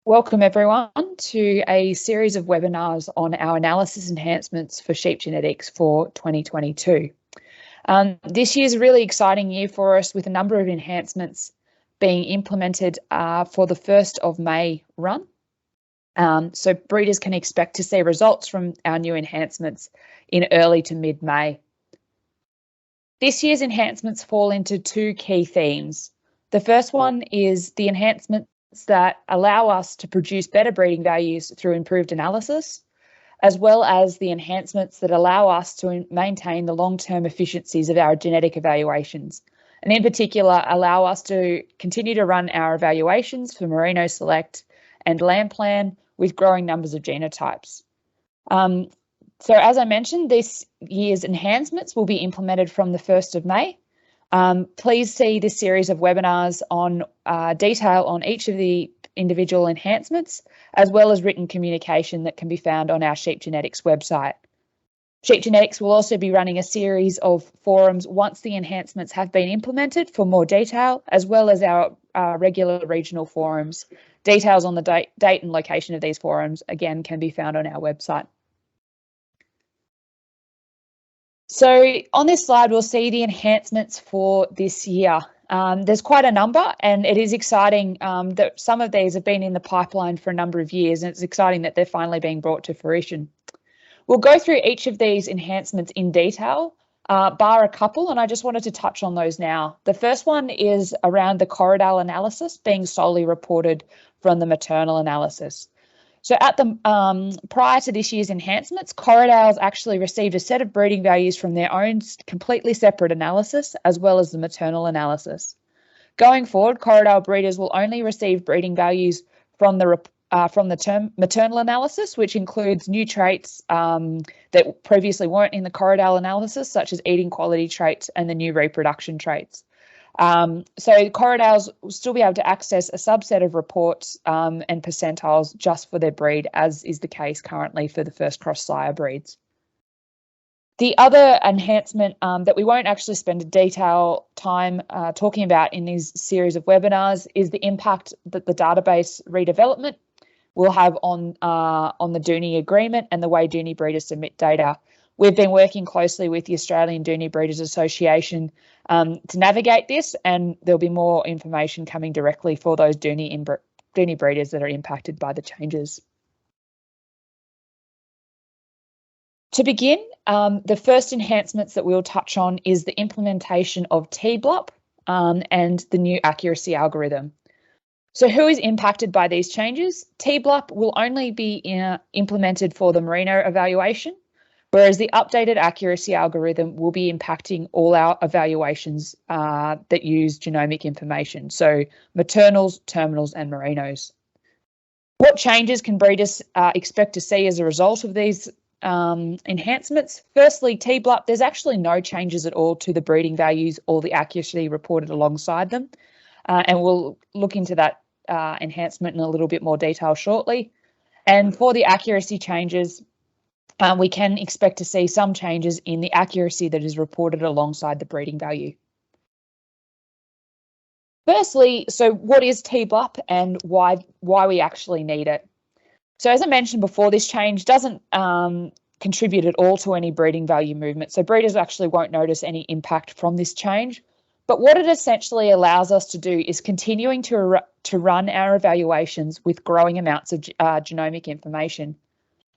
Welcome everyone to a series of webinars on our analysis enhancements for sheep genetics for 2022. This year is a really exciting year for us with a number of enhancements being implemented for the 1st of May run. So breeders can expect to see results from our new enhancements in early to mid-May. This year's enhancements fall into two key themes. The first one is the enhancements that allow us to produce better breeding values through improved analysis, as well as the enhancements that allow us to maintain the long-term efficiencies of our genetic evaluations, and in particular allow us to continue to run our evaluations for Merino Select and Lamb Plan with growing numbers of genotypes. So as I mentioned, this year's enhancements will be implemented from the 1st of May. Please see this series of webinars on detail on each of the individual enhancements, as well as written communication that can be found on our Sheep Genetics website. Sheep Genetics will also be running a series of forums once the enhancements have been implemented for more detail, as well as our regular regional forums. Details on the date and location of these forums, again, can be found on our website. So on this slide, we'll see the enhancements for this year. There's quite a number, and it is exciting that some of these have been in the pipeline for a number of years, and it's exciting that they're finally being brought to fruition. We'll go through each of these enhancements in detail, bar a couple, and I just wanted to touch on those now. The first one is around the Corriedale analysis being solely reported from the maternal analysis. So at the prior to this year's enhancements, Corriedale's actually received a set of breeding values from their own completely separate analysis, as well as the maternal analysis. Going forward, Corriedale breeders will only receive breeding values from the maternal analysis, which includes new traits that previously weren't in the Corriedale analysis, such as eating quality traits and the new reproduction traits. So Corriedales will still be able to access a subset of reports and percentiles just for their breed, as is the case currently for the first cross sire breeds. The other enhancement that we won't actually spend a detailed time talking about in these series of webinars is the impact that the database redevelopment will have on the Doonie agreement and the way Doonie breeders submit data. We've been working closely with the Australian Doonie Breeders Association to navigate this, and there'll be more information coming directly for those Doonie breeders that are impacted by the changes. To begin, the first enhancements that we'll touch on is the implementation of TBLUP and the new accuracy algorithm. So who is impacted by these changes? TBLUP will only be implemented for the Merino evaluation, whereas the updated accuracy algorithm will be impacting all our evaluations that use genomic information, so maternals, terminals, and merinos. What changes can breeders expect to see as a result of these enhancements? Firstly, TBLUP, there's actually no changes at all to the breeding values or the accuracy reported alongside them, and we'll look into that enhancement in a little bit more detail shortly. And for the accuracy changes, we can expect to see some changes in the accuracy that is reported alongside the breeding value. Firstly, so what is TBLUP and why we actually need it? So as I mentioned before, this change doesn't contribute at all to any breeding value movement. So breeders actually won't notice any impact from this change. But what it essentially allows us to do is continuing to run our evaluations with growing amounts of genomic information.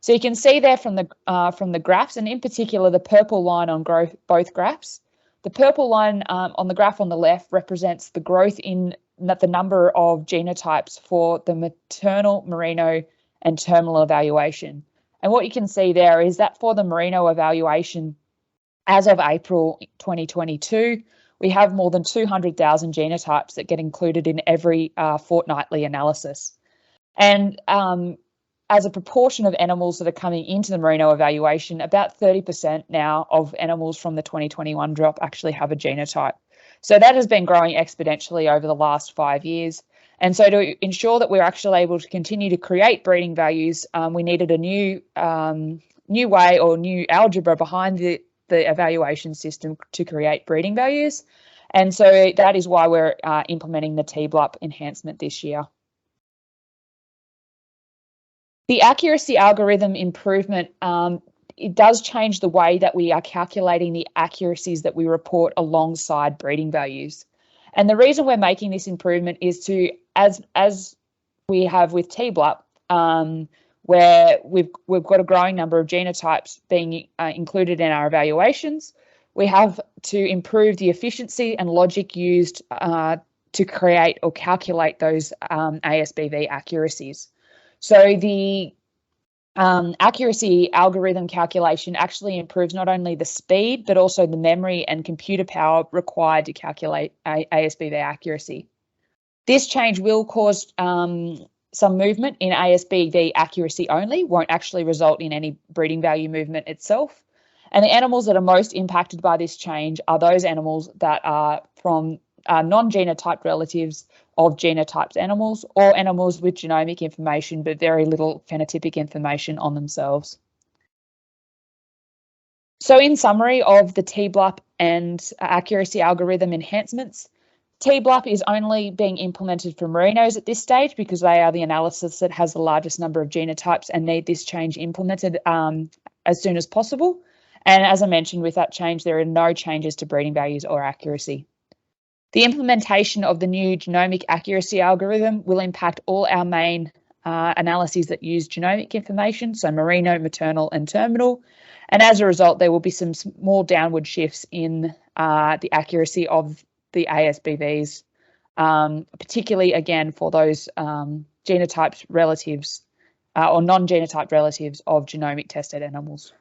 So you can see there from the graphs, and in particular the purple line on both graphs. The purple line on the graph on the left represents the growth in the number of genotypes for the maternal, merino, and terminal evaluation. And what you can see there is that for the merino evaluation, as of April 2022, we have more than 200,000 genotypes that get included in every fortnightly analysis. And as a proportion of animals that are coming into the merino evaluation, about 30% now of animals from the 2021 drop actually have a genotype. So that has been growing exponentially over the last 5 years. And so to ensure that we're actually able to continue to create breeding values, we needed a new way or new algebra behind the evaluation system to create breeding values. And so that is why we're implementing the TBLUP enhancement this year. The accuracy algorithm improvement, it does change the way that we are calculating the accuracies that we report alongside breeding values. And the reason we're making this improvement is to, as we have with TBLUP, where we've got a growing number of genotypes being included in our evaluations, we have to improve the efficiency and logic used to create or calculate those ASBV accuracies. So the accuracy algorithm calculation actually improves not only the speed, but also the memory and computer power required to calculate ASBV accuracy. This change will cause some movement in ASBV accuracy only, won't actually result in any breeding value movement itself. And the animals that are most impacted by this change are those animals that are from non-genotyped relatives of genotyped animals, or animals with genomic information but very little phenotypic information on themselves. So in summary of the TBLUP and accuracy algorithm enhancements, TBLUP is only being implemented for merinos at this stage because they are the analysis that has the largest number of genotypes and need this change implemented as soon as possible. And as I mentioned, with that change, there are no changes to breeding values or accuracy. The implementation of the new genomic accuracy algorithm will impact all our main analyses that use genomic information, so merino, maternal and terminal. And as a result, there will be some small downward shifts in the accuracy of the ASBVs, particularly again for those genotyped relatives or non-genotyped relatives of genomic tested animals.